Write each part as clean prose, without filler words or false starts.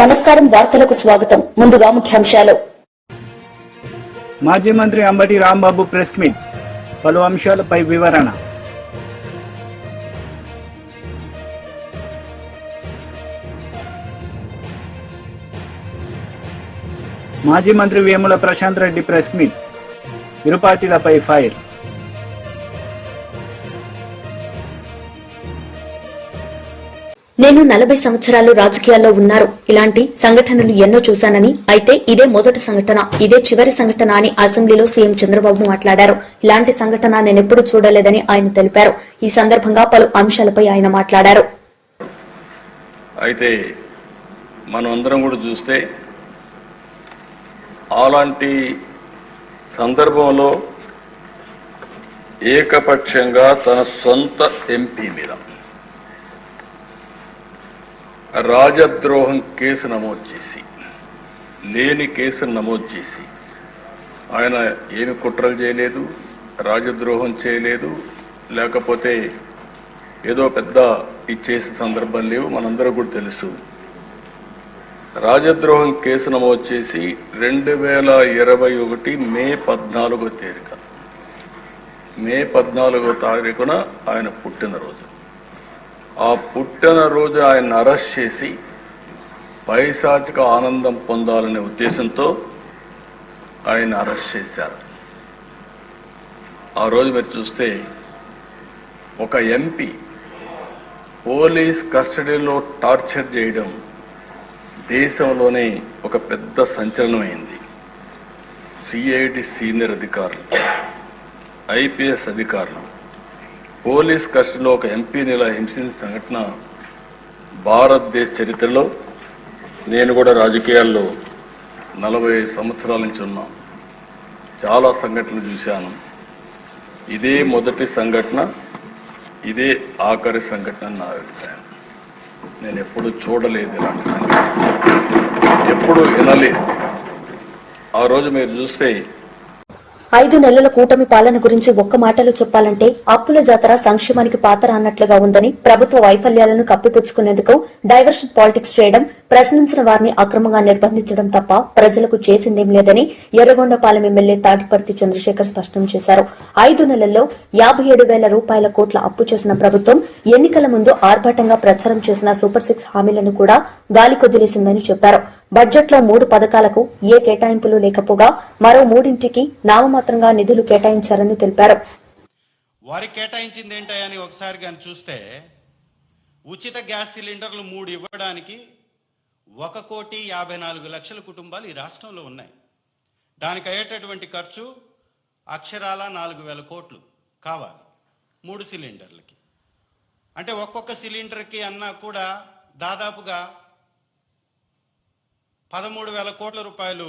నమస్కారం వార్తలకు స్వాగతం. ముందుగా ముఖ్యాంశాలు. మాజీ మంత్రి అంబటి రాంబాబు ప్రెస్ మీట్, పలు అంశాలపై వివరణ. మాజీ మంత్రి వేముల ప్రశాంత్ రెడ్డి ప్రెస్ మీట్, ఇరు పార్టీలపై ఫైర్. నేను 40 సంవత్సరాలు రాజకీయాల్లో ఉన్నారు. ఇలాంటి సంఘటనలు ఎన్నో చూశానని, అయితే ఇదే మొదటి సంఘటన, ఇదే చివరి సంఘటన అని అసెంబ్లీలో సీఎం చంద్రబాబు మాట్లాడారు. ఇలాంటి సంఘటన నేనెప్పుడు చూడలేదని ఆయన తెలిపారు. ఈ సందర్భంగా పలు అంశాలపై ఆయన మాట్లాడారు. అయితే మనం అందరం కూడా చూస్తే అలాంటి సందర్భంలో ఏకపక్షంగా తన సొంత ఎంపీ మీద రాజద్రోహం కేసు నమోదు చేసి, లేని కేసును నమోదు చేసి, ఆయన ఏమి కుట్రలు చేయలేదు, రాజద్రోహం చేయలేదు, లేకపోతే ఏదో పెద్ద ఇచ్చేసే సందర్భం లేవు. మనందరూ కూడా తెలుసు. రాజద్రోహం కేసు నమోదు చేసి 2021 మే 14వ తేదీన, మే 14వ తారీఖున ఆయన పుట్టినరోజు. ఆ పుట్టినరోజు ఆయన అరెస్ట్ చేసి పైశాచిక ఆనందం పొందాలనే ఉద్దేశంతో ఆయన అరెస్ట్ చేశారు. ఆ రోజు మీరు చూస్తే ఒక ఎంపీ పోలీస్ కస్టడీలో టార్చర్ చేయడం దేశంలోనే ఒక పెద్ద సంచలనమైంది. సిఐడి సీనియర్ అధికారులు, ఐపీఎస్ అధికారులు పోలీస్ కస్టడీలో ఒక ఎంపీని ఇలా హింసించిన సంఘటన భారతదేశ చరిత్రలో, నేను కూడా రాజకీయాల్లో 40 సంవత్సరాల నుంచి ఉన్నా, చాలా సంఘటనలు చూశాను. ఇదే మొదటి సంఘటన, ఇదే ఆఖరి సంఘటన నా అభిప్రాయం. నేను ఎప్పుడు చూడలేదు ఇలాంటి సంఘటన, ఎప్పుడు వినలేదు. ఆ రోజు మీరు చూస్తే 5 నెలల కూటమి పాలన గురించి ఒక్క మాటలో చెప్పాలంటే అప్పుల జాతర సంక్షేమానికి పాతర అన్నట్లుగా ఉందని, ప్రభుత్వ వైఫల్యాలను కప్పిపుచ్చుకునేందుకు డైవర్షన్ పాలిటిక్స్ చేయడం, ప్రశ్నించిన వారిని అక్రమంగా నిర్బంధించడం తప్ప ప్రజలకు చేసిందేం లేదని ఎర్రగొండపాలెం ఎమ్మెల్యే తాటిపర్తి చంద్రశేఖర్ స్పష్టం చేశారు. 5 నెలల్లో 57,000 రూపాయల కోట్ల అప్పు చేసిన ప్రభుత్వం ఎన్నికల ముందు ఆర్భాటంగా ప్రచారం చేసిన సూపర్ 6 హామీలను కూడా గాలి కొద్దిలేసిందని చెప్పారు. బడ్జెట్లో 3 పథకాలకు ఏ కేటాయింపులు లేకపోగా మరో 3ంటికి నామమాత్రంగా నిధులు కేటాయించారని తెలిపారు. వారికి కేటాయించింది ఏంటని ఒకసారి కానీ చూస్తే, ఉచిత గ్యాస్ సిలిండర్లు 3 ఇవ్వడానికి 1,54,00,000 కుటుంబాలు ఈ రాష్ట్రంలో ఉన్నాయి. దానికి అయ్యేటటువంటి ఖర్చు అక్షరాల 4,000 కోట్లు కావాలి 3 సిలిండర్లకి. అంటే ఒక్కొక్క సిలిండర్కి అన్నా కూడా దాదాపుగా 13,000 కోట్ల రూపాయలు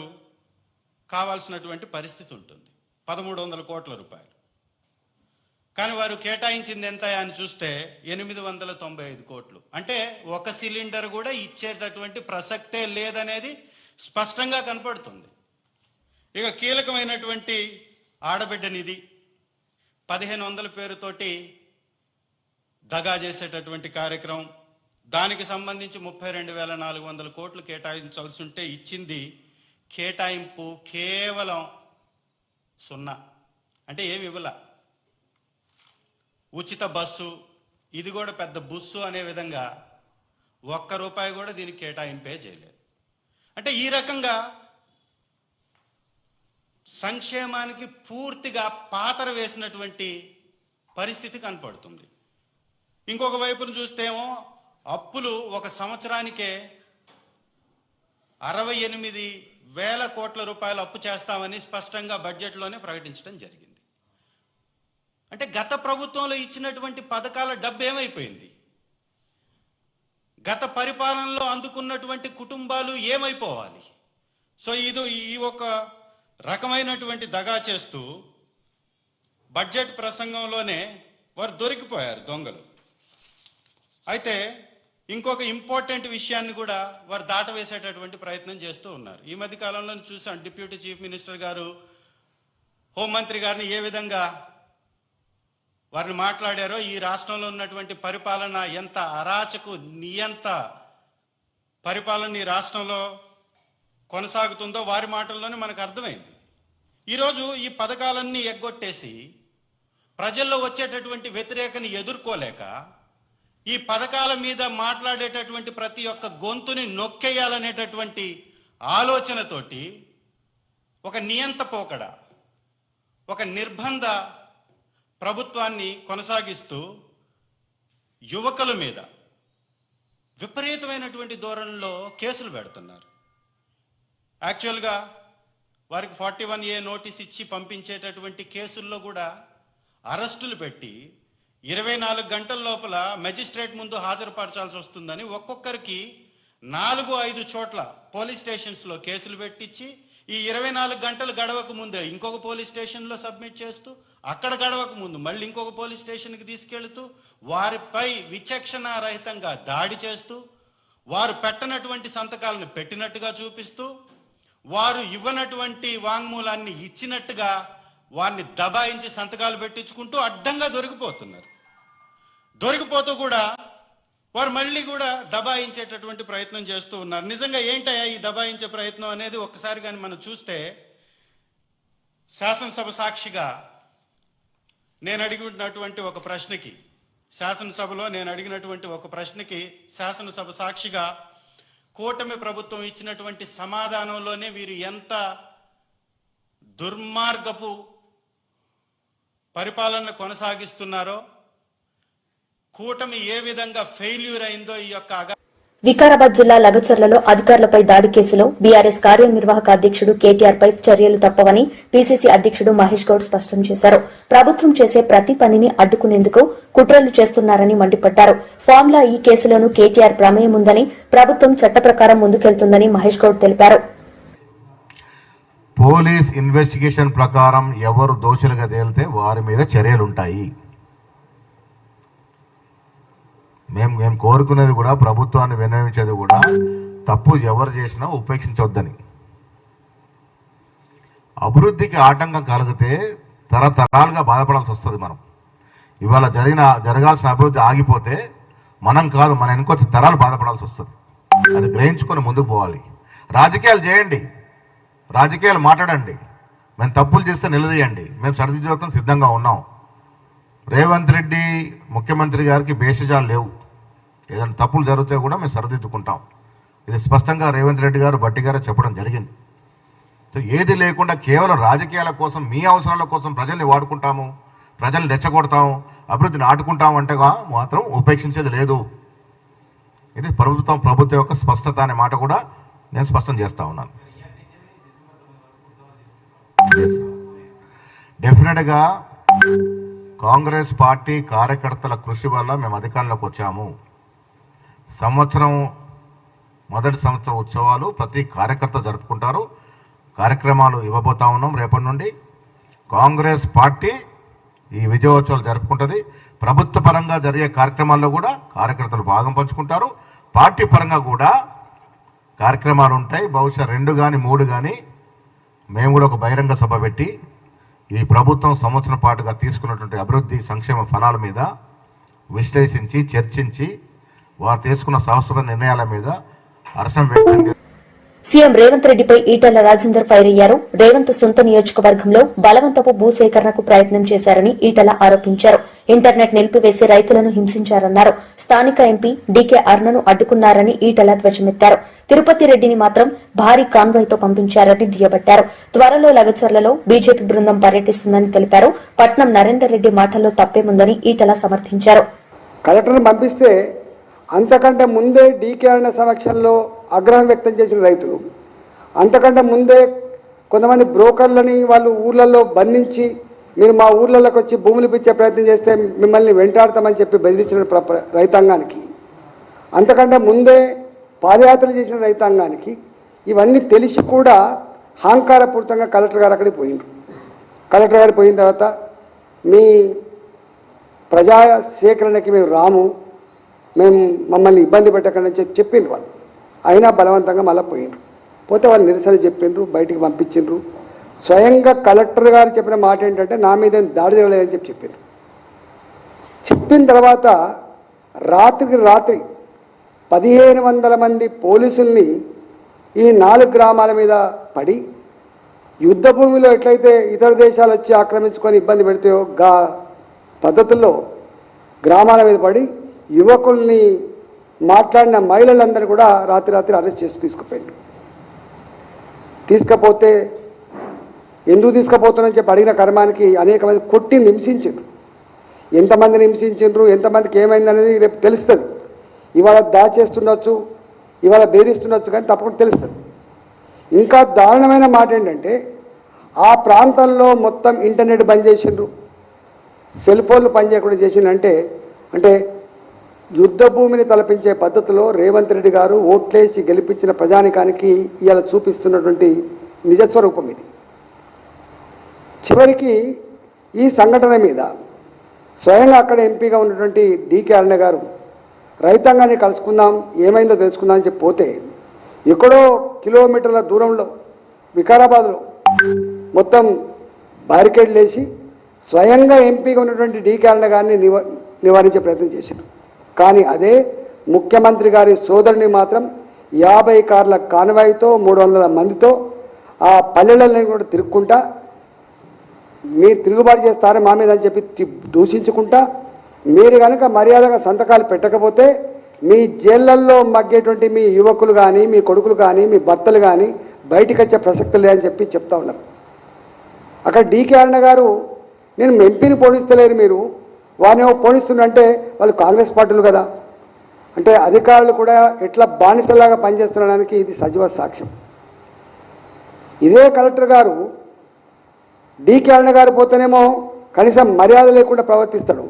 కావాల్సినటువంటి పరిస్థితి ఉంటుంది. 1,300 కోట్ల రూపాయలు. కానీ వారు కేటాయించింది ఎంత అని చూస్తే 895 కోట్లు. అంటే ఒక సిలిండర్ కూడా ఇచ్చేటటువంటి ప్రసక్తే లేదనేది స్పష్టంగా కనపడుతుంది. ఇక కీలకమైనటువంటి ఆడబిడ్డ నిధి 1,500 పేరుతోటి దగా చేసేటటువంటి కార్యక్రమం, దానికి సంబంధించి 32,400 కోట్లు కేటాయించాల్సి ఉంటే ఇచ్చింది కేటాయింపు కేవలం 0. అంటే ఏమి ఇవ్వలా. ఉచిత బస్సు, ఇది కూడా పెద్ద బుస్సు అనే విధంగా ₹1 కూడా దీనికి కేటాయింపే చేయలేదు. అంటే ఈ రకంగా సంక్షేమానికి పూర్తిగా పాతర వేసినటువంటి పరిస్థితి కనపడుతుంది. ఇంకొక వైపును చూస్తేమో అప్పులు ఒక సంవత్సరానికే 68,000 కోట్ల రూపాయలు అప్పు చేస్తామని స్పష్టంగా బడ్జెట్లోనే ప్రకటించడం జరిగింది. అంటే గత ప్రభుత్వంలో ఇచ్చినటువంటి పథకాల డబ్బు ఏమైపోయింది? గత పరిపాలనలో అందుకున్నటువంటి కుటుంబాలు ఏమైపోవాలి? సో ఈ ఒక రకమైనటువంటి దగా చేస్తూ బడ్జెట్ ప్రసంగంలోనే వారు దొరికిపోయారు దొంగలు. అయితే ఇంకొక ఇంపార్టెంట్ విషయాన్ని కూడా వారు దాటవేసేటటువంటి ప్రయత్నం చేస్తూ ఉన్నారు. ఈ మధ్య కాలంలో చూసాం, డిప్యూటీ చీఫ్ మినిస్టర్ గారు హోంమంత్రి గారిని ఏ విధంగా వారిని మాట్లాడారో, ఈ రాష్ట్రంలో ఉన్నటువంటి పరిపాలన ఎంత అరాచకు నియంత పరిపాలన ఈ రాష్ట్రంలో కొనసాగుతుందో వారి మాటల్లోనే మనకు అర్థమైంది. ఈరోజు ఈ పథకాలన్నీ ఎగ్గొట్టేసి ప్రజల్లో వచ్చేటటువంటి వ్యతిరేకని ఎదుర్కోలేక ఈ పథకాల మీద మాట్లాడేటటువంటి ప్రతి ఒక్క గొంతుని నొక్కేయాలనేటటువంటి ఆలోచనతోటి ఒక నియంత పోకడ, ఒక నిర్బంధ ప్రభుత్వాన్ని కొనసాగిస్తూ యువకుల మీద విపరీతమైనటువంటి ధోరణిలో కేసులు పెడుతున్నారు. యాక్చువల్గా వారికి 41A నోటీస్ ఇచ్చి పంపించేటటువంటి కేసుల్లో కూడా అరెస్టులు పెట్టి 24 గంటల లోపల మెజిస్ట్రేట్ ముందు హాజరుపరచాల్సి వస్తుందని ఒక్కొక్కరికి 4-5 చోట్ల పోలీస్ స్టేషన్స్లో కేసులు పెట్టించి ఈ 24 గంటలు గడవక ముందే ఇంకొక పోలీస్ స్టేషన్లో సబ్మిట్ చేస్తూ, అక్కడ గడవక ముందు మళ్ళీ ఇంకొక పోలీస్ స్టేషన్కి తీసుకెళ్తూ వారిపై విచక్షణారహితంగా దాడి చేస్తూ, వారు పెట్టనటువంటి సంతకాలను పెట్టినట్టుగా చూపిస్తూ, వారు ఇవ్వనటువంటి వాంగ్మూలాన్ని ఇచ్చినట్టుగా వారిని దబాయించి సంతకాలు పెట్టించుకుంటూ అడ్డంగా దొరికిపోతున్నారు. దొరికిపోతూ కూడా వారు మళ్ళీ కూడా దబాయించేటటువంటి ప్రయత్నం చేస్తూ ఉన్నారు. నిజంగా ఏంటయ్యా ఈ దబాయించే ప్రయత్నం అనేది ఒక్కసారి కానీ మనం చూస్తే, శాసనసభ సాక్షిగా నేను అడిగినటువంటి ఒక ప్రశ్నకి, శాసనసభలో నేను అడిగినటువంటి ఒక ప్రశ్నకి శాసనసభ సాక్షిగా కూటమి ప్రభుత్వం ఇచ్చినటువంటి సమాధానంలోనే వీరు ఎంత దుర్మార్గపు పరిపాలన కొనసాగిస్తున్నారో, కూటమి ఏ విధంగా ఫెయిల్యూర్ అయిందో ఈ యొక్క వికారాబాద్ జిల్లా లగచర్లలో అధికారులపై దాడి కేసులో బీఆర్ఎస్ కార్యనిర్వాహక అధ్యక్షుడు కేటీఆర్ పై చర్యలు తప్పవని పీసీసీ అధ్యక్షుడు మహేష్ గౌడ్ స్పష్టం చేశారు. ప్రభుత్వం చేసే ప్రతి పనిని అడ్డుకునేందుకు కుట్రలు చేస్తున్నారని మండిపడ్డారు. ఫార్ములా ఈ కేసులోనూ కేటీఆర్ ప్రమేయం ఉందని, ప్రభుత్వం చట్ట ప్రకారం ముందుకెళ్తుందని మహేష్ గౌడ్ తెలిపారు. పోలీస్ ఇన్వెస్టిగేషన్ ప్రకారం ఎవరు దోషులుగా తేలితే వారి మీద చర్యలుంటాయి. మేము కోరుకునేది కూడా, ప్రభుత్వాన్ని విన్నవించేది కూడా, తప్పు ఎవరు చేసినా ఉపేక్షించొద్దని. అభివృద్ధికి ఆటంకం కలిగితే తరతరాలుగా బాధపడాల్సి వస్తుంది. మనం ఇవాళ జరగాల్సిన అభివృద్ధి ఆగిపోతే మనం కాదు, మన వెనుకొచ్చిన తరాలు బాధపడాల్సి వస్తుంది. అది గ్రహించుకొని ముందుకు పోవాలి. రాజకీయాలు చేయండి, రాజకీయాలు మాట్లాడండి, మేము తప్పులు చేస్తే నిలదీయండి, మేము సరిదిద్దుకోవడం సిద్ధంగా ఉన్నాం. రేవంత్ రెడ్డి ముఖ్యమంత్రి గారికి భేషజాలు లేవు. ఏదైనా తప్పులు జరిగితే కూడా మేము సరిదిద్దుకుంటాం. ఇది స్పష్టంగా రేవంత్ రెడ్డి గారు, భట్టి గారు చెప్పడం జరిగింది. సో ఏది లేకుండా కేవలం రాజకీయాల కోసం, మీ అవసరాల కోసం ప్రజల్ని వాడుకుంటాము, ప్రజల్ని రెచ్చగొడతాము, అభివృద్ధిని ఆడుకుంటాము అంటే మాత్రం ఉపేక్షించేది లేదు. ఇది ప్రభుత్వం యొక్క స్పష్టత అనే మాట కూడా నేను స్పష్టం చేస్తా ఉన్నాను. డెఫినెట్గా కాంగ్రెస్ పార్టీ కార్యకర్తల కృషి వల్ల మేము అధికారంలోకి వచ్చాము. మొదటి సంవత్సరం ఉత్సవాలు ప్రతి కార్యకర్త జరుపుకుంటారు. కార్యక్రమాలు ఇవ్వబోతా ఉన్నాం. రేపటి నుండి కాంగ్రెస్ పార్టీ ఈ విజయోత్సవాలు జరుపుకుంటుంది. ప్రభుత్వ పరంగా జరిగే కార్యక్రమాల్లో కూడా కార్యకర్తలు భాగం పంచుకుంటారు. పార్టీ పరంగా కూడా కార్యక్రమాలు ఉంటాయి. బహుశా 2 కానీ 3 కానీ మేము కూడా ఒక బహిరంగ సభ పెట్టి ఈ ప్రభుత్వం సంవత్సరం పాటుగా తీసుకున్నటువంటి అభివృద్ధి సంక్షేమ ఫలాల మీద విశ్లేషించి, చర్చించి, వారు తీసుకున్న శాశ్వత నిర్ణయాల మీద హర్షం వ్యక్తం. సీఎం రేవంత్ రెడ్డిపై ఈటెల రాజేందర్ ఫైర్ అయ్యారు. రేవంత్ సొంత నియోజకవర్గంలో బలవంతపు భూసేకరణకు ప్రయత్నం చేశారని ఈటెల ఆరోపించారు. ఇంటర్నెట్ నిలిపివేసి రైతులను హింసించారన్నారు. స్థానిక ఎంపీ డీకే అరుణను అడ్డుకున్నారని ఈటెల ధ్వజమెత్తారు. తిరుపతి రెడ్డిని మాత్రం భారీ కాన్వాయ్తో పంపించారని దుయ్యబట్టారు. త్వరలో లగచర్లలో బీజేపీ బృందం పర్యటిస్తుందని తెలిపారు. పట్నం నరేందర్ రెడ్డి మాటల్లో తప్పేముందని ఈటెల సమర్థించారు. కలెక్టర్ను పంపిస్తే అంతకంటే ముందే డీకే అరుణ సమక్షంలో ఆగ్రహం వ్యక్తం చేసిన రైతులు, అంతకంటే ముందే కొంతమంది బ్రోకర్లని వాళ్ళు ఊర్లలో బంధించి మీరు మా ఊర్లలోకి వచ్చి భూములు పిచ్చే ప్రయత్నం చేస్తే మిమ్మల్ని వెంటాడతామని చెప్పి బెదిరించిన రైతాంగానికి, అంతకంటే ముందే పాదయాత్రలు చేసిన రైతాంగానికి ఇవన్నీ తెలిసి కూడా అహంకారపూరితంగా కలెక్టర్ గారు అక్కడికి పోయినారు. కలెక్టర్ గారు పోయిన తర్వాత మీ ప్రజా సేకరణకి మేము రాము, మేము మమ్మల్ని ఇబ్బంది పెట్టకండి అని చెప్పిండ్రు వాళ్ళు. అయినా బలవంతంగా మళ్ళీ పోయినరు. పోతే వాళ్ళు నిరసన చెప్పిండ్రు, బయటికి పంపించిండ్రు. స్వయంగా కలెక్టర్ గారు చెప్పిన మాట ఏంటంటే నా మీద దాడి జరగలేదని చెప్పిండ్రు. చెప్పిన తర్వాత రాత్రికి రాత్రి 1500 మంది పోలీసుల్ని ఈ 4 గ్రామాల మీద పడి యుద్ధ భూమిలో ఎట్లయితే ఇతర దేశాలు వచ్చి ఆక్రమించుకొని ఇబ్బంది పెడతాయో గా పద్ధతుల్లో గ్రామాల మీద పడి యువకుల్ని మాట్లాడిన మహిళలందరూ కూడా రాత్రి అరెస్ట్ చేసి తీసుకుపోయారు. తీసుకపోతే ఎందుకు తీసుకుపోతున్నారని చెప్పి అడిగిన కర్మానికి అనేక మంది కొట్టి హింసించారు. ఎంతమందిని హింసించారు, ఎంతమందికి ఏమైందనేది రేపు తెలుస్తుంది. ఇవాళ దాచేస్తుండొచ్చు, ఇవాళ బెదిరిస్తుండొచ్చు, కానీ తప్పకుండా తెలుస్తుంది. ఇంకా దారుణమైన మాట ఏంటంటే ఆ ప్రాంతంలో మొత్తం ఇంటర్నెట్ బంద్ చేసిండ్రు, సెల్ ఫోన్లు పనిచేయకుండా చేసిందంటే అంటే యుద్ధ భూమిని తలపించే పద్ధతిలో రేవంత్ రెడ్డి గారు ఓట్లేసి గెలిపించిన ప్రజానికానికి ఇవాళ చూపిస్తున్నటువంటి నిజస్వరూపం ఇది. చివరికి ఈ సంఘటన మీద స్వయంగా అక్కడ ఎంపీగా ఉన్నటువంటి డికే అరుణ గారు రైతాంగాన్ని కలుసుకుందాం, ఏమైందో తెలుసుకుందాం అని చెప్పి పోతే ఎక్కడో కిలోమీటర్ల దూరంలో వికారాబాద్లో మొత్తం బ్యారికేడ్లు వేసి స్వయంగా ఎంపీగా ఉన్నటువంటి డికే అరుణ గారిని నివారించే ప్రయత్నం చేశారు. కానీ అదే ముఖ్యమంత్రి గారి సోదరుని మాత్రం 50 కార్ల కాన్వాయ్తో 300 మందితో ఆ పల్లెలని కూడా తిరుక్కుంటా మీరు తిరుగుబాటు చేస్తారని మా మీద అని చెప్పి దూషించుకుంటా మీరు కనుక మర్యాదగా సంతకాలు పెట్టకపోతే మీ జైళ్ళల్లో మగ్గేటువంటి మీ యువకులు కానీ మీ కొడుకులు కానీ మీ భర్తలు కానీ బయటికి వచ్చే ప్రసక్తి లేదని చెప్పి చెప్తా ఉన్నారు. అక్కడ డికే అరుణ గారు నేను ఎంపీని పోనిస్తలేరు, మీరు వారిని పోనిస్తుందంటే వాళ్ళు కాంగ్రెస్ పార్టీలు కదా అంటే అధికారులు కూడా ఎట్లా బానిసలాగా పనిచేస్తుండడానికి ఇది సజీవ సాక్ష్యం. ఇదే కలెక్టర్ గారు డికే అరుణ గారు పోతేనేమో కనీసం మర్యాద లేకుండా ప్రవర్తిస్తాడు,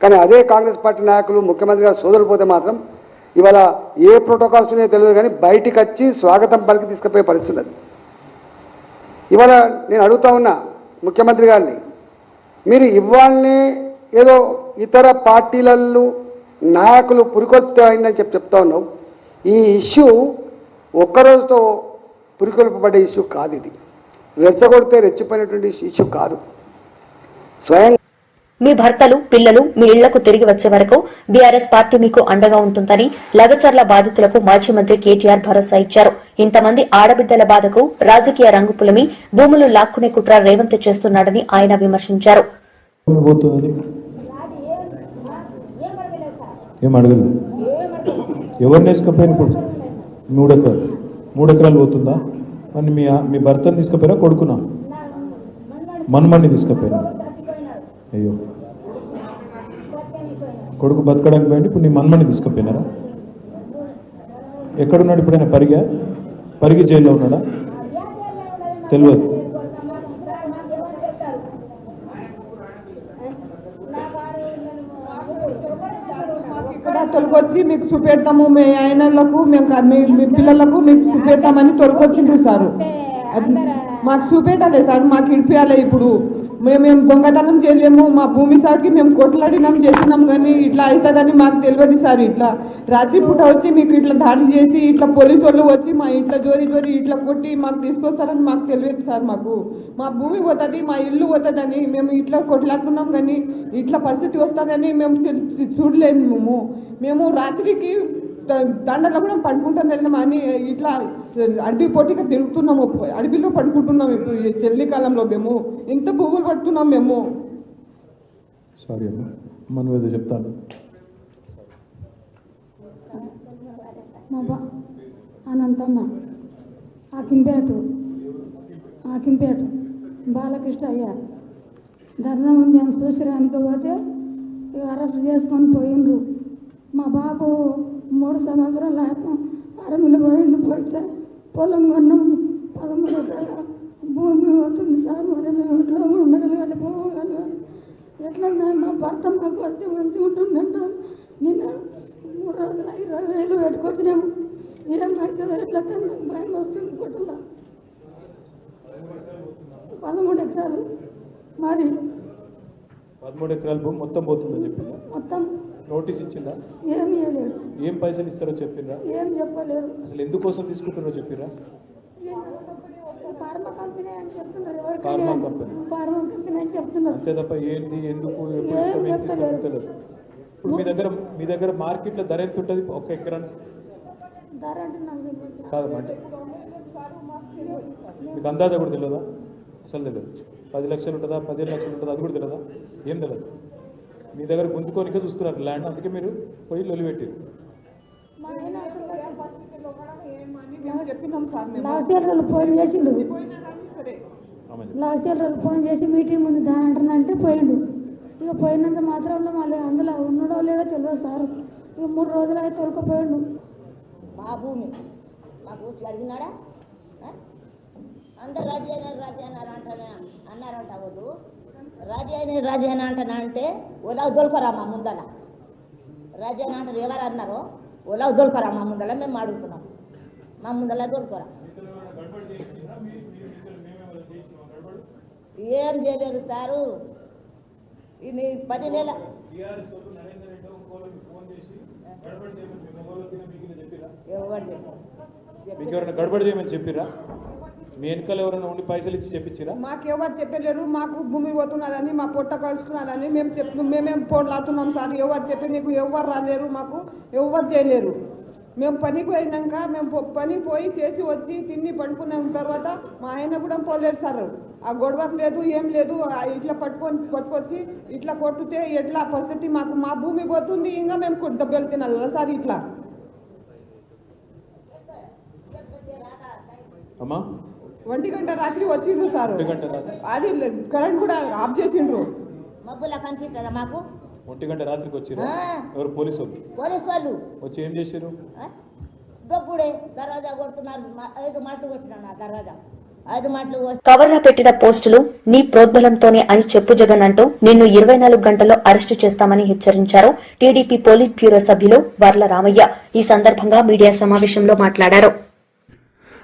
కానీ అదే కాంగ్రెస్ పార్టీ నాయకులు ముఖ్యమంత్రి గారు సోదరులు పోతే మాత్రం ఇవాళ ఏ ప్రోటోకాల్స్ ఉన్నాయో తెలియదు కానీ బయటికి వచ్చి స్వాగతం పలికి తీసుకుపోయే పరిస్థితి ఉన్నది. ఇవాళ నేను అడుగుతా ఉన్నా ముఖ్యమంత్రి గారిని, మీరు ఇవాళనే ఏదో ఇతర పార్టీలలో నాయకులు పురికొల్పితే అయిందని చెప్తా ఉన్నావు. ఈ ఇష్యూ ఒక్కరోజుతో పురికొల్పబడే ఇష్యూ కాదు, ఇది రెచ్చగొడితే రెచ్చిపోయినటువంటి ఇష్యూ కాదు. స్వయం మీ భర్తలు పిల్లలు మీ ఇళ్లకు తిరిగి వచ్చే వరకు బీఆర్ఎస్ పార్టీ మీకు అండగా ఉంటుందని లగచర్ల బాధితులకు మాజీ మంత్రి కేటీఆర్ భరోసా ఇచ్చారు. ఇంతమంది ఆడబిడ్డల బాధకు రాజకీయ రంగు పులమి భూములు లాక్కునే కుట్ర రేవంత్ చేస్తున్నాడని ఆయన విమర్శించారు. ఏం అడగలేదు, ఎవరిని వేసుకపోయిన ఇప్పుడు 3 ఎకరాలు పోతుందా? మరి మీ భర్తను తీసుకుపోయినా కొడుకునా? మన్మన్ని తీసుకుపోయినా? అయ్యో, కొడుకు బతకడానికి పోయింది, ఇప్పుడు నీ మన్మని తీసుకుపోయినారా? ఎక్కడున్నాడు ఇప్పుడైనా? పరిగి జైల్లో ఉన్నాడా? తెలియదు. ఇక్కడ తొలగొచ్చి మీకు చూపెడతాము, మీ ఆయనలకు మీ పిల్లలకు మీకు చూపెడతామని తొలగొచ్చిండ్రు సార్. మాకు చూపెట్టాలి సార్, మాకు ఇడిపియాలి. ఇప్పుడు మేము దొంగతనం చేయలేము, మా భూమి సార్కి మేము కొట్లాడినాం చేసినాం, కానీ ఇట్లా అవుతుందని మాకు తెలియదు సార్. ఇట్లా రాత్రిపూట వచ్చి మీకు ఇట్లా దాడి చేసి ఇట్లా పోలీసు వాళ్ళు వచ్చి మా ఇంట్లో జోరి ఇట్లా కొట్టి మాకు తీసుకొస్తారని మాకు తెలియదు సార్. మాకు మా భూమి పోతుంది, మా ఇల్లు పోతుందని మేము ఇట్లా కొట్లాడుకున్నాం, కానీ ఇట్లా పరిస్థితి వస్తుందని మేము చూడలేము. మేము రాత్రికి దండలో కూడా పండుకుంటాం వెళ్ళినాం అని ఇట్లా అడవి పొట్టిగా తిరుగుతున్నాము, అడవిలో పండుకుంటున్నాం. ఇప్పుడు ఈ చలికాలంలో మేము ఎంత పువ్వులు పడుతున్నాం మేము. సారీ అమ్మా, మనం ఏదో చెప్తాను. మా అనంతమ్మ ఆకింపేట బాలకృష్ణ అయ్యా ధర్నా ఉంది అని చూసిరానికి పోతే అరెస్ట్ చేసుకొని పోయిండ్రు. మా బాబు 3 సంవత్సరాల అరమిలు పోయితే పొలం కొన్నాం, 13 ఎకరాల భూమి అవుతుంది సార్. మరి మేము ఇంట్లో ఉండగలగాలి, పోగలగాలి. ఎట్లా మా భర్త మాకు వస్తే మంచిగా ఉంటుందంట. నేను 3 రోజుల 20,000 పెట్టుకొచ్చినాము. ఏమవుతుందో ఎట్లా నాకు భయం వస్తుంది. గుట్టలో 13 ఎకరాలు మరి 13 ఎకరాల భూమి మొత్తం పోతుందని చెప్పిందా? మొత్తం నోటీస్ ఇచ్చిందా? ఏమి ఇవ్వలేడు. ఏం పైసలు ఇస్తారో చెప్పిండ్రా? ఏం చెప్పలేరు. అసలు ఎందుకోసం తీసుకుంటారో చెప్పిరా? ఫార్మా కంపెనీ అని చెప్తున్నారు. ఫార్మా కంపెనీ ఫార్మా కంపెనీ అని చెప్తున్నారు. అంతే తప్ప ఏంది, ఎందుకు, ఎప్పుడు ఇస్తాం, ఎంత ఇస్తాం తెలియదు. ఇప్పుడు మీ దగ్గర మార్కెట్లో ధర ఎంత ఉంటుంది ఒక ఎకరానికి? ధర అంటే నాకు తెలియదు. కాదమ్మా, అంటే మీకు అందాజా కూడా తెలియదా? అసలు తెలియదు. 10 లక్షలు ఉంటుందా, 15 లక్షలు ఉంటుందా, అది కూడా తెలియదా? ఏం తెలియదు. మీ దగ్గర గుంజుకోనికే చూస్తున్నారు ల్యాండ్, అందుకే మీరు పోయి లొలి పెట్టారు. మా ఆయన చెప్పినాం సార్ మేము. లాసేళ్ళు ఫోన్ చేసిండు, సరే లాసేళ్ళు ఫోన్ చేసి మీటింగ్ ఉంది దాని అంటానంటే పోయిండు. ఇక పోయినంత మాత్రంలో మళ్ళీ అందులో ఉన్నాడో లేడో తెలియదు సార్. ఇక 3 రోజులు అయితే తొలకపోయిండు. మా భూమి మాకు వచ్చి అడిగినాడా? అందరు రాజీ అన్నారంట. వాళ్ళు రాజీ అయినా అంటనా అంటే ఓలాకు దొలకరా మా ముందల. రాజీ అయినా అంటారు ఎవరు అన్నారో ఓలాకు దొలకరా మా ముందల. మేము అడుగుతున్నాం, మా ముందల దొలకరా. ఏం చేయలేరు సారు. ఇది 10 నెలల ఎవరైనా గడబడి చేయమని చెప్పిరా? మీ వెనకాల ఎవరైనా ఉండి పైసలు ఇచ్చి చెప్పించిరా? మాకు ఎవరు చెప్పలేరు. మాకు భూమి పోతున్నదని, మా పొట్ట కలుసుకున్నదని మేమేం పోట్లాడుతున్నాం సార్. ఎవరు చెప్పి నీకు ఎవరు రాలేరు, మాకు ఎవరు చేయలేరు. మేము పని పోయినాక మేము పని పోయి చేసి వచ్చి తిని పడుకున్న తర్వాత మా ఆయన కూడా పోలేరు సార్. ఆ గొడవకు లేదు ఏం లేదు. ఇట్లా పట్టుకొచ్చి ఇట్లా కొట్టుతే ఎట్లా పరిస్థితి? మాకు మా భూమి పోతుంది, ఇంకా మేము దెబ్బలు తినాలి సార్. ఇట్లా అమ్మా 1 గంట రాత్రి వచ్చిండ్రు సార్. 1 గంట రాత్రి అది కరెంట్ కూడా ఆఫ్ చేసిండ్రు. మబ్బులా కనిపిస్తుందా మాకు? 1 గంట రాత్రికి వచ్చిరా? ఎవరు? పోలీసు వాళ్ళు వచ్చి ఏం చేశారు? దొప్పుడే దర్వాజా కొడుతున్నారు. 5 మాటలు కొట్టినాను ఆ దర్వాజా. 5 మాటలు కవర్లో పెట్టిన పోస్టులు నీ ప్రోద్బలంతోనే అని చెప్పు జగన్ అంటూ నిన్ను 24 గంటల్లో అరెస్టు చేస్తామని హెచ్చరించారు టీడీపీ పోలిట్ బ్యూరో సభ్యులు వర్ల రామయ్య. ఈ సందర్భంగా మీడియా సమావేశంలో మాట్లాడారు.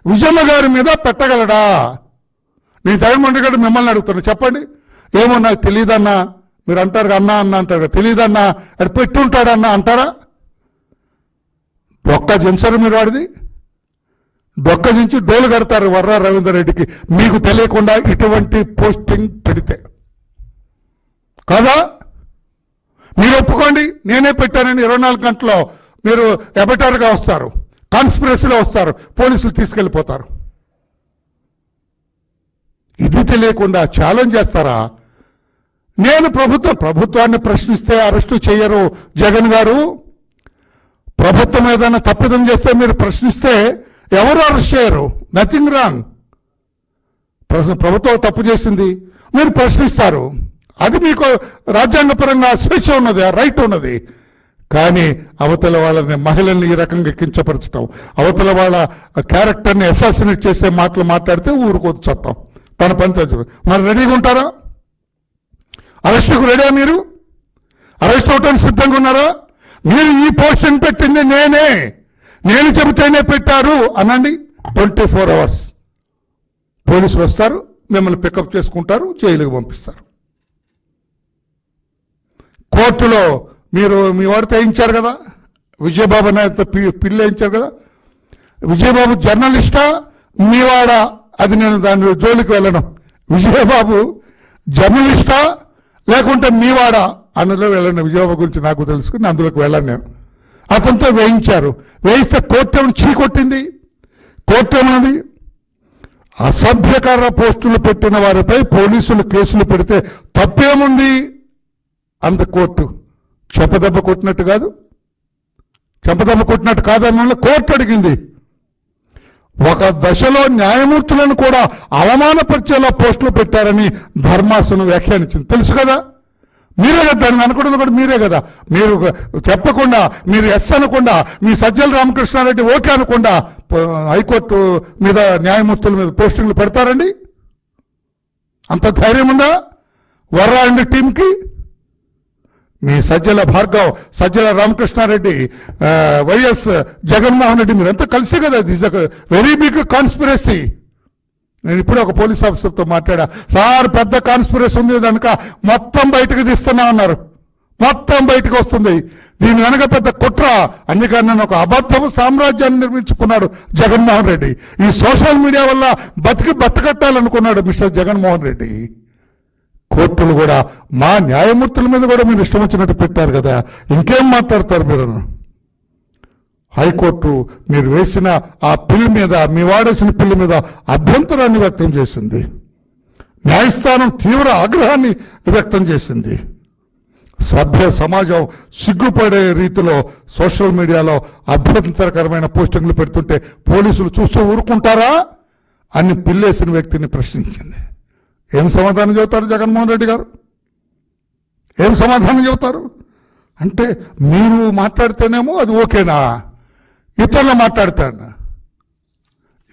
విజయమ్మ గారి మీద పెట్టగలడా? నేను జగన్మోహన్ రెడ్డి గారు మిమ్మల్ని అడుగుతున్నా, చెప్పండి. ఏమో నాకు తెలియదన్నా మీరు అంటారు, అన్నా అంటారు, తెలియదన్నా అది పెట్టుంటాడన్నా అంటారా? డొక్క జించరు మీరు వాడిది. డొక్క జించి డోలు కడతారు వర్రా రవీందర్ రెడ్డికి మీకు తెలియకుండా ఇటువంటి పోస్టింగ్ పెడితే కదా? మీరు ఒప్పుకోండి, నేనే పెట్టానని 24 గంటల్లో మీరు ఎబటర్గా వస్తారు, కాన్స్పిరసీలో వస్తారు, పోలీసులు తీసుకెళ్ళిపోతారు. ఇది తెలియకుండా ఛాలెంజ్ చేస్తారా? నేను ప్రభుత్వాన్ని ప్రశ్నిస్తే అరెస్టు చేయరు జగన్ గారు. ప్రభుత్వం ఏదైనా తప్పిదం చేస్తే మీరు ప్రశ్నిస్తే ఎవరు అరెస్ట్ చేయరు. Nothing wrong. ప్రభుత్వం తప్పు చేసింది, మీరు ప్రశ్నిస్తారు, అది మీకు రాజ్యాంగపరంగా స్వేచ్ఛ ఉన్నది, రైట్ ఉన్నది. కానీ అవతల వాళ్ళని, మహిళల్ని ఈ రకంగా కించపరచడం, అవతల వాళ్ళ క్యారెక్టర్ని అసాసినేట్ చేసే మాటలు మాట్లాడితే ఊరుకోదు చట్టం, తన పని తెలుసు. మరి రెడీగా ఉంటారా? అరెస్టుకు రెడీ? మీరు అరెస్ట్ అవటానికి సిద్ధంగా ఉన్నారా? మీరు ఈ పోస్టింగ్ పెట్టింది నేను చెబితేనే పెట్టారు అనండి. 24 అవర్స్ పోలీసులు వస్తారు, మిమ్మల్ని పికప్ చేసుకుంటారు, జైలుకి పంపిస్తారు. కోర్టులో మీరు మీ వాడితో వేయించారు కదా, విజయబాబు నాయకుతో పిల్లి వేయించారు కదా. విజయబాబు జర్నలిస్టా మీవాడా? అది నేను దాని జోలికి వెళ్ళను. విజయబాబు జర్నలిస్టా లేకుంటే మీవాడా అందులో వెళ్ళను. విజయబాబు గురించి నాకు తెలుసుకుని అందులోకి వెళ్ళను నేను. అతనితో వేయించారు, వేయిస్తే కోర్టు చీకొట్టింది. కోర్టు ఏమన్నది? అసభ్యకర పోస్టులు పెట్టిన వారిపై పోలీసులు కేసులు పెడితే తప్పేముంది అంత. కోర్టు చెంపదెబ్బ కొట్టినట్టు కాదు, చెంపదెబ్బ కొట్టినట్టు కాదన్న కోర్టు అడిగింది. ఒక దశలో న్యాయమూర్తులను కూడా అవమానపరిచేలా పోస్టులు పెట్టారని ధర్మాసనం వ్యాఖ్యానించింది. తెలుసు కదా, మీరే కదా దాన్ని అనుకోవడం కూడా మీరే కదా. మీరు చెప్పకుండా, మీరు ఎస్ అనకుండా, మీ సజ్జల రామకృష్ణారెడ్డి ఓకే అనకుండా హైకోర్టు మీద, న్యాయమూర్తుల మీద పోస్టింగ్లు పెడతారండి? అంత ధైర్యం ఉందా వర్రా అండి టీంకి? మీ సజ్జల భార్గవ్, సజ్జల రామకృష్ణారెడ్డి, వైఎస్ జగన్మోహన్ రెడ్డి మీరంతా కలిసి కదా. This very big conspiracy. నేను ఇప్పుడే ఒక పోలీస్ ఆఫీసర్తో మాట్లాడా. సార్ పెద్ద కాన్స్పిరసీ ఉంది కనుక మొత్తం బయటకు తీస్తున్నా అన్నారు. మొత్తం బయటకు వస్తుంది. దీని వెనక పెద్ద కుట్ర. అందుకని నేను ఒక అబద్ధపు సామ్రాజ్యాన్ని నిర్మించుకున్నాడు జగన్మోహన్ రెడ్డి. ఈ సోషల్ మీడియా వల్ల బట్టకట్టాలనుకున్నాడు మిస్టర్ జగన్మోహన్ రెడ్డి. కోర్టులు కూడా మా న్యాయమూర్తుల మీద కూడా మీరు ఇష్టం వచ్చినట్టు పెట్టారు కదా, ఇంకేం మాట్లాడతారు మీరు? హైకోర్టు మీరు వేసిన ఆ పిల్ మీద, మీ వాడేసిన పిల్ మీద అభ్యంతరాన్ని వ్యక్తం చేసింది. న్యాయస్థానం తీవ్ర ఆగ్రహాన్ని వ్యక్తం చేసింది. సభ్య సమాజం సిగ్గుపడే రీతిలో సోషల్ మీడియాలో అభ్యంతరకరమైన పోస్టింగ్లు పెడుతుంటే పోలీసులు చూస్తూ ఊరుకుంటారా అని పిల్లేసిన వ్యక్తిని ప్రశ్నించింది. ఏం సమాధానం చెబుతారు జగన్మోహన్ రెడ్డి గారు? ఏం సమాధానం చెబుతారు? అంటే మీరు మాట్లాడితేనేమో అది ఓకేనా, ఇతరులు మాట్లాడితేనా?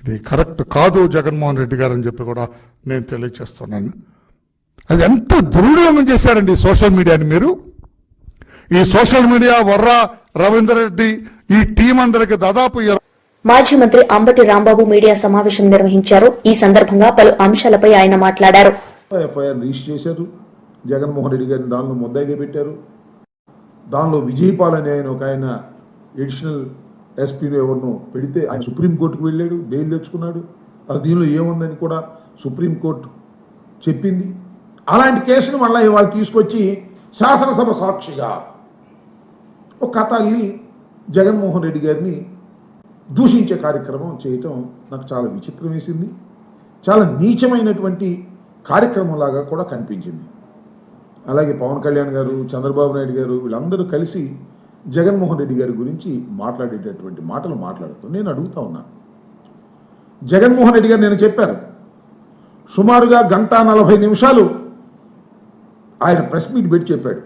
ఇది కరెక్ట్ కాదు జగన్మోహన్ రెడ్డి గారు అని చెప్పి కూడా నేను తెలియజేస్తున్నాను. అది ఎంత దుర్వినియోగం చేశారండి సోషల్ మీడియాని మీరు. ఈ సోషల్ మీడియా వర్రా రవీందర్ రెడ్డి ఈ టీం అందరికి దాదాపు మాజీ మంత్రి అంబటి రాంబాబు మీడియా సమావేశం నిర్వహించారు. ఈ సందర్భంగా పలు అంశాలపై ఆయన మాట్లాడారు. ఎఫ్ఐఆర్ రిజిస్టర్ చేశారు, జగన్మోహన్ రెడ్డి గారిని దానిలో ముద్దాయిగా పెట్టారు. దానిలో విజయపాల్ అనే ఆయన ఒక ఆయన ఎడిషనల్ ఎస్పీలో ఎవరినో పెడితే ఆయన సుప్రీంకోర్టుకు వెళ్ళాడు, బెయిల్ తెచ్చుకున్నాడు. అది దీనిలో ఏముందని కూడా సుప్రీంకోర్టు చెప్పింది. అలాంటి కేసును మళ్ళీ వాళ్ళు తీసుకొచ్చి శాసనసభ సాక్షిగా ఒక కథ అల్లి జగన్మోహన్ రెడ్డి గారిని దూషించే కార్యక్రమం చేయటం నాకు చాలా విచిత్రం వేసింది. చాలా నీచమైనటువంటి కార్యక్రమంలాగా కూడా కనిపించింది. అలాగే పవన్ కళ్యాణ్ గారు, చంద్రబాబు నాయుడు గారు వీళ్ళందరూ కలిసి జగన్మోహన్ రెడ్డి గారి గురించి మాట్లాడేటటువంటి మాటలు మాట్లాడుతూ నేను అడుగుతా ఉన్నా, జగన్మోహన్ రెడ్డి గారు నేను చెప్పారు సుమారుగా 1:40 ఆయన ప్రెస్ మీట్ పెట్టి చెప్పాడు,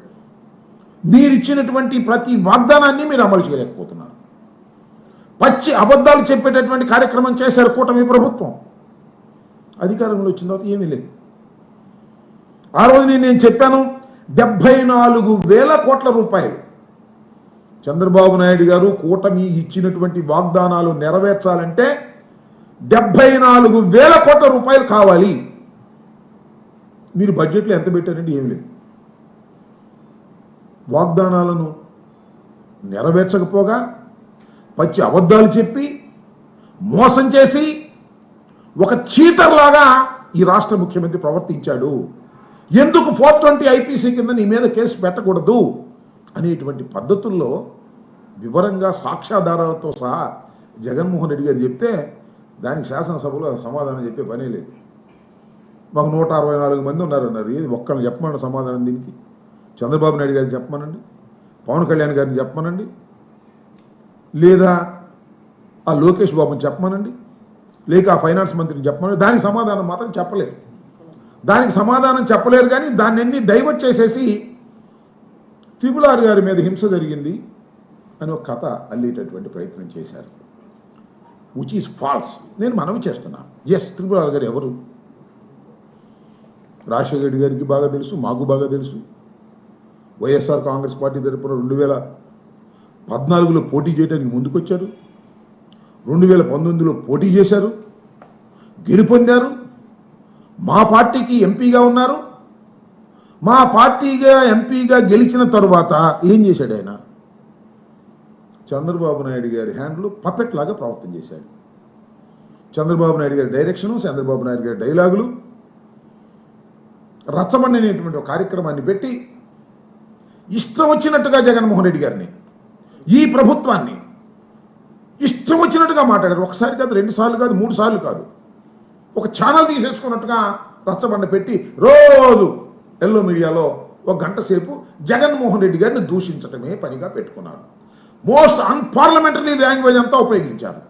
మీరు ఇచ్చినటువంటి ప్రతి వాగ్దానాన్ని మీరు అమలు చేయలేకపోతున్నారు. పచ్చి అబద్ధాలు చెప్పేటటువంటి కార్యక్రమం చేశారు కూటమి ప్రభుత్వం. అధికారంలో వచ్చిన తర్వాత ఏమీ లేదు. ఆ రోజు నేను చెప్పాను 74,000 కోట్ల రూపాయలు చంద్రబాబు నాయుడు గారు కూటమి ఇచ్చినటువంటి వాగ్దానాలు నెరవేర్చాలంటే 74,000 కోట్ల రూపాయలు కావాలి. మీరు బడ్జెట్లో ఎంత పెట్టారండి? ఏం లేదు. వాగ్దానాలను నెరవేర్చకపోగా పచ్చి అబద్ధాలు చెప్పి మోసం చేసి ఒక చీటర్ లాగా ఈ రాష్ట్ర ముఖ్యమంత్రి ప్రవర్తించాడు. ఎందుకు 420 ఐపీసీ కింద నీ మీద కేసు పెట్టకూడదు అనేటువంటి పద్ధతుల్లో వివరంగా సాక్ష్యాధారాలతో సహా జగన్మోహన్ రెడ్డి గారు చెప్తే దానికి శాసనసభలో సమాధానం చెప్పే పనే లేదు. మాకు 164 మంది ఉన్నారన్నారు. ఏది ఒక్కళ్ళని చెప్పమనండి సమాధానం దీనికి? చంద్రబాబు నాయుడు గారిని చెప్పమనండి, పవన్ కళ్యాణ్ గారిని చెప్పమనండి, లేదా ఆ లోకేష్ బాబుని చెప్పమనండి, లేక ఆ ఫైనాన్స్ మంత్రిని చెప్పమనండి. దానికి సమాధానం మాత్రం చెప్పలేరు. దానికి సమాధానం చెప్పలేరు. కానీ దాన్ని డైవర్ట్ చేసేసి త్రిపుల్ గారి మీద హింస జరిగింది అని ఒక కథ అల్లేటటువంటి ప్రయత్నం చేశారు, విచ్ ఈజ్ ఫాల్స్. నేను మనవి చేస్తున్నా, ఎస్ త్రిపుల్ గారు ఎవరు? రాజశేఖర రెడ్డి గారికి బాగా తెలుసు, మాకు బాగా తెలుసు. వైఎస్ఆర్ కాంగ్రెస్ పార్టీ తరపున 2014లో పోటీ చేయడానికి ముందుకొచ్చారు, 2019లో పోటీ చేశారు, గెలుపొందారు. మా పార్టీకి ఎంపీగా ఉన్నారు. మా పార్టీగా ఎంపీగా గెలిచిన తరువాత ఏం చేశాడు ఆయన? చంద్రబాబు నాయుడు గారి హ్యాండ్లు పపెట్ లాగా ప్రవర్తన చేశాడు. చంద్రబాబు నాయుడు గారి డైరెక్షను, చంద్రబాబు నాయుడు గారి డైలాగులు, రచ్చబండి అనేటువంటి ఒక కార్యక్రమాన్ని పెట్టి ఇష్టం వచ్చినట్టుగా జగన్మోహన్ రెడ్డి గారిని, ఈ ప్రభుత్వాన్ని ఇష్టం వచ్చినట్టుగా మాట్లాడారు. ఒకసారి కాదు, 2 సార్లు కాదు, 3 సార్లు కాదు. ఒక ఛానల్ తీసేసుకున్నట్టుగా రచ్చబండ పెట్టి రోజు ఎల్లో మీడియాలో 1 గంట సేపు జగన్మోహన్ రెడ్డి గారిని దూషించటమే పనిగా పెట్టుకున్నారు. మోస్ట్ అన్పార్లమెంటరీ లాంగ్వేజ్ అంతా ఉపయోగించారు,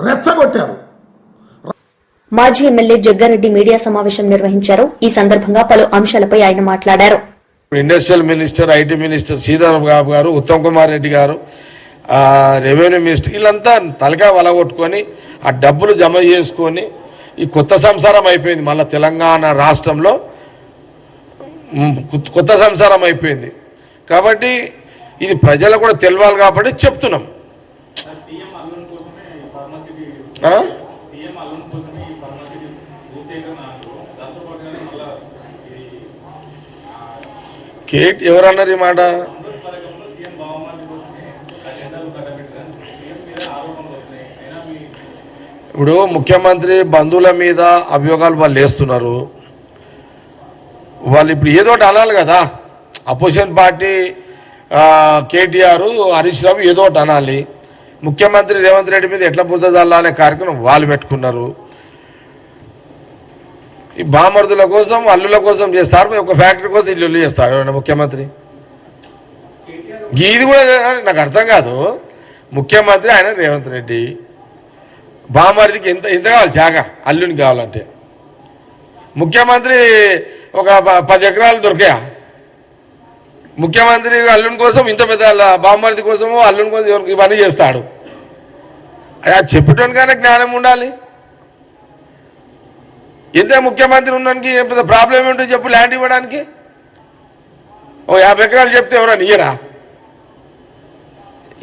రెచ్చగొట్టారు. మాజీ ఎమ్మెల్యే జగ్గారెడ్డి మీడియా సమావేశం నిర్వహించారు. ఈ సందర్భంగా పలు అంశాలపై ఆయన మాట్లాడారు. Industrial minister, IT minister Sitaram Babu గారు, ఉత్తమ్ కుమార్ రెడ్డి గారు, రెవెన్యూ మినిస్టర్, వీళ్ళంతా తలకాయ వలగొట్టుకొని ఆ డబ్బులు జమ చేసుకొని ఈ కొత్త సంసారం అయిపోయింది. మళ్ళీ తెలంగాణ రాష్ట్రంలో కొత్త సంసారం అయిపోయింది. కాబట్టి ఇది ప్రజలకు కూడా తెలియాలి కాబట్టి చెప్తున్నాం. కేట్ ఎవరన్నారు ఈ మాట? ఇప్పుడు ముఖ్యమంత్రి బంధువుల మీద అభియోగాలు వాళ్ళు వేస్తున్నారు. వాళ్ళు ఇప్పుడు ఏదో ఒకటి అనాలి కదా. అపోజిషన్ పార్టీ కేటీఆర్, హరీష్ రావు ఏదో ఒకటి అనాలి. ముఖ్యమంత్రి రేవంత్ రెడ్డి మీద ఎట్లా బురద చల్లాలనే కార్యక్రమం వాళ్ళు పెట్టుకున్నారు. ఈ బామర్దుల కోసం అల్లుల కోసం చేస్తారు, ఒక ఫ్యాక్టరీ కోసం ఇల్లు చేస్తాడు ముఖ్యమంత్రి. ఇది కూడా నాకు అర్థం కాదు. ముఖ్యమంత్రి ఆయన రేవంత్ రెడ్డి, బామర్దికి ఎంత కావాలి జాగా అల్లుని కావాలంటే. ముఖ్యమంత్రి ఒక 10 ఎకరాలు దొరికాయా? ముఖ్యమంత్రి అల్లుని కోసం ఇంత పెద్ద బామర్ది కోసము అల్లుని కోసం ఇవన్నీ చేస్తాడు. అది చెప్పేటోనికైనా జ్ఞానం ఉండాలి. ఎంత ముఖ్యమంత్రి ఉన్నానికి పెద్ద ప్రాబ్లం ఏంటో చెప్పు ల్యాండ్ ఇవ్వడానికి. ఓ 50 ఎకరాలు చెప్తే ఎవరైనా ఇయ్యరా?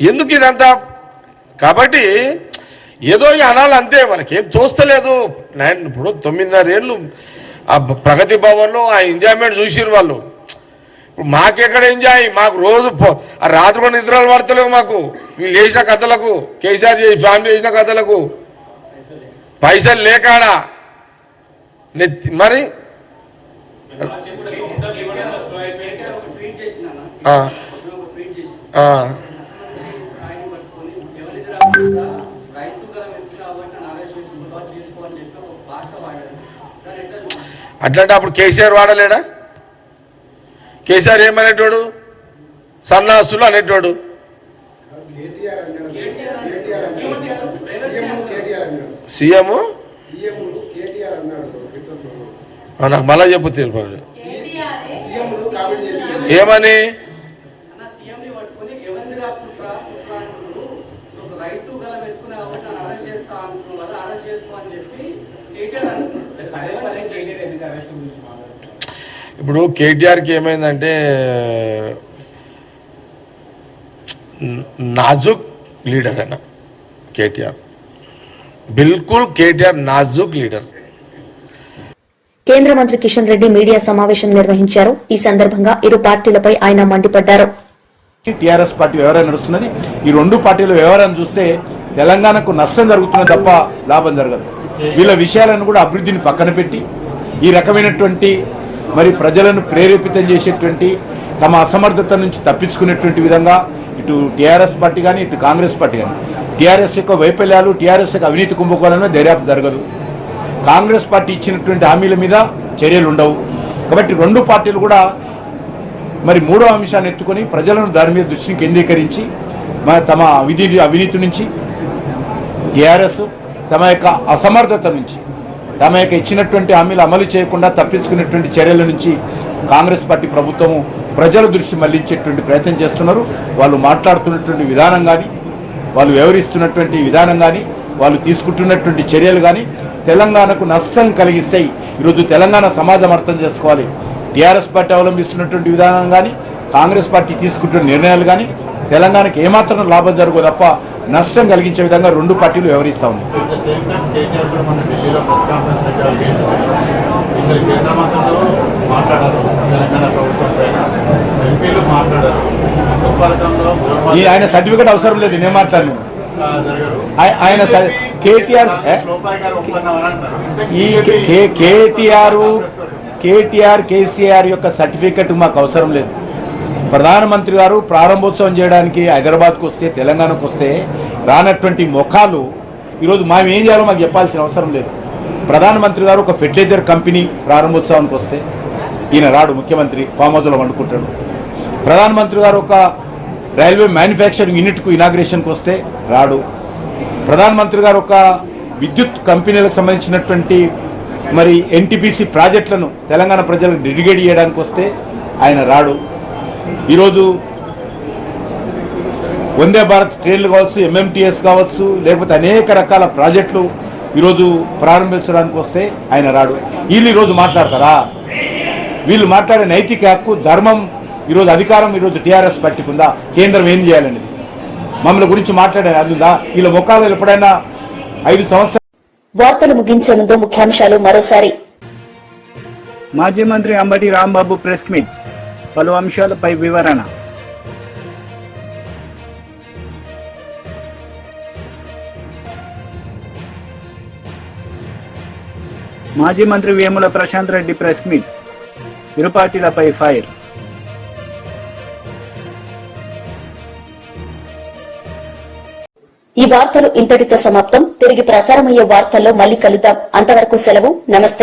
ఎందుకు ఇదంతా? కాబట్టి ఏదో అనాలి అంతే, మనకేం తోస్తలేదు. ఇప్పుడు 9.5 ఏళ్ళు ఆ ప్రగతి భవన్లో ఆ ఎంజాయ్మెంట్ చూసిరు వాళ్ళు. ఇప్పుడు మాకెక్కడ ఎంజాయ్? మాకు రోజు రాత్రి కూడా నిద్రలు పడతలేవు మాకు. వీళ్ళు చేసిన కథలకు, కేసీఆర్ ఫ్యామిలీ చేసిన కథలకు పైసలు లేకాడా మరి. అట్లాంటి అప్పుడు కేసీఆర్ వాడలేడా? కేసీఆర్ ఏమనేటోడు? సన్నాసులు అనేటోడు. సీఎం నాకు మళ్ళా చెప్పు తెలుపు. ఏమని? ఇప్పుడు కేటీఆర్కి ఏమైందంటే నాజుక్ లీడర్ అన్న కేటీఆర్. బిల్కుల్ కేటీఆర్ నాజుక్ లీడర్. కేంద్ర మంత్రి కిషన్ రెడ్డి మీడియా సమావేశం నిర్వహించారు. ఈ సందర్భంగా ఇరు పార్టీలపై ఆయన మండిపడ్డారు. టీఆర్ఎస్ పార్టీ వ్యవహారం నడుస్తున్నది. ఈ 2 పార్టీల వ్యవహారం చూస్తే తెలంగాణకు నష్టం జరుగుతున్నది తప్ప లాభం జరగదు. వీళ్ళ విషయాలను కూడా అభివృద్ధిని పక్కన పెట్టి ఈ రకమైనటువంటి మరి ప్రజలను ప్రేరేపితం చేసేటువంటి తమ అసమర్థత నుంచి తప్పించుకునేటువంటి విధంగా ఇటు టీఆర్ఎస్ పార్టీ కానీ ఇటు కాంగ్రెస్ పార్టీ కానీ టీఆర్ఎస్ యొక్క వైఫల్యాలు, టీఆర్ఎస్ యొక్క అవినీతి కుంభకోణంలో దర్యాప్తు జరగదు. కాంగ్రెస్ పార్టీ ఇచ్చినటువంటి హామీల మీద చర్యలు ఉండవు. కాబట్టి 2 పార్టీలు కూడా మరి 3వ అంశాన్ని ఎత్తుకొని ప్రజలను దాని మీద దృష్టిని కేంద్రీకరించి తమ అవినీతి నుంచి, టీఆర్ఎస్ తమ యొక్క అసమర్థత నుంచి, తమ యొక్క ఇచ్చినటువంటి హామీలు అమలు చేయకుండా తప్పించుకునేటువంటి చర్యల నుంచి కాంగ్రెస్ పార్టీ ప్రభుత్వము ప్రజల దృష్టి మళ్లించేటువంటి ప్రయత్నం చేస్తున్నారు. వాళ్ళు మాట్లాడుతున్నటువంటి విధానం కానీ, వాళ్ళు వ్యవహరిస్తున్నటువంటి విధానం కానీ, వాళ్ళు తీసుకుంటున్నటువంటి చర్యలు కానీ తెలంగాణకు నష్టం కలిగిస్తాయి. ఈరోజు తెలంగాణ సమాజం అర్థం చేసుకోవాలి. టీఆర్ఎస్ పార్టీ అవలంబిస్తున్నటువంటి విధానం కానీ, కాంగ్రెస్ పార్టీ తీసుకుంటున్న నిర్ణయాలు కానీ తెలంగాణకు ఏమాత్రం లాభం జరగదు తప్ప నష్టం కలిగించే విధంగా 2 పార్టీలు వ్యవహరిస్తూ ఉన్నాయి. ఆయన సర్టిఫికేట్ అవసరం లేదు, నేను మాట్లాడను. ఆయన కేటీఆర్ కేసీఆర్ యొక్క సర్టిఫికెట్ మాకు అవసరం లేదు. ప్రధానమంత్రి గారు ప్రారంభోత్సవం చేయడానికి హైదరాబాద్కు వస్తే, తెలంగాణకు వస్తే రానటువంటి ముఖాలు ఈరోజు మేము ఏం చేయాలో మాకు చెప్పాల్సిన అవసరం లేదు. ప్రధానమంత్రి గారు ఒక ఫెర్టిలైజర్ కంపెనీ ప్రారంభోత్సవానికి వస్తే ఈయన రాడు, ముఖ్యమంత్రి ఫామ్ హౌస్లో వండుకుంటాడు. ప్రధానమంత్రి గారు ఒక రైల్వే మ్యానుఫ్యాక్చరింగ్ యూనిట్కు ఇనాగ్రేషన్కి వస్తే రాడు. ప్రధానమంత్రి గారు ఒక విద్యుత్ కంపెనీలకు సంబంధించినటువంటి మరి ఎన్టీపీసీ ప్రాజెక్టులను తెలంగాణ ప్రజలకు డెడికేట్ చేయడానికి వస్తే ఆయన రాడు. ఈరోజు వందే భారత్ ట్రైన్లు కావచ్చు, ఎంఎంటీఎస్ కావచ్చు, లేకపోతే అనేక రకాల ప్రాజెక్టులు ఈరోజు ప్రారంభించడానికి వస్తే ఆయన రాడు. వీళ్ళు ఈరోజు మాట్లాడతారా? వీళ్ళు మాట్లాడే నైతిక హక్కు, ధర్మం, ఈరోజు అధికారం ఈరోజు టీఆర్ఎస్ పార్టీకి ఉందా? కేంద్రం ఏం చేయాలనేది మమ్మల్ని గురించి మాట్లాడే అందుందా? వీళ్ళ ముఖాలు ఎప్పుడైనా 5 సంవత్సరాలు. వార్తలు ముగించే ముందు ముఖ్యాంశాలు మరోసారి. మాజీ మంత్రి అంబటి రాంబాబు ప్రెస్ మీట్, పలు అంశాలపై వివరణ. మాజీ మంత్రి వేముల ప్రశాంత్ రెడ్డి ప్రెస్ మీట్, ఇరు పార్టీలపై ఫైర్. ఈ వార్తలు ఇంతటితో సమాప్తం. తిరిగి ప్రసారమయ్యే వార్తల్లో మళ్ళీ కలుద్దాం. అంతవరకు సెలవు. నమస్తే.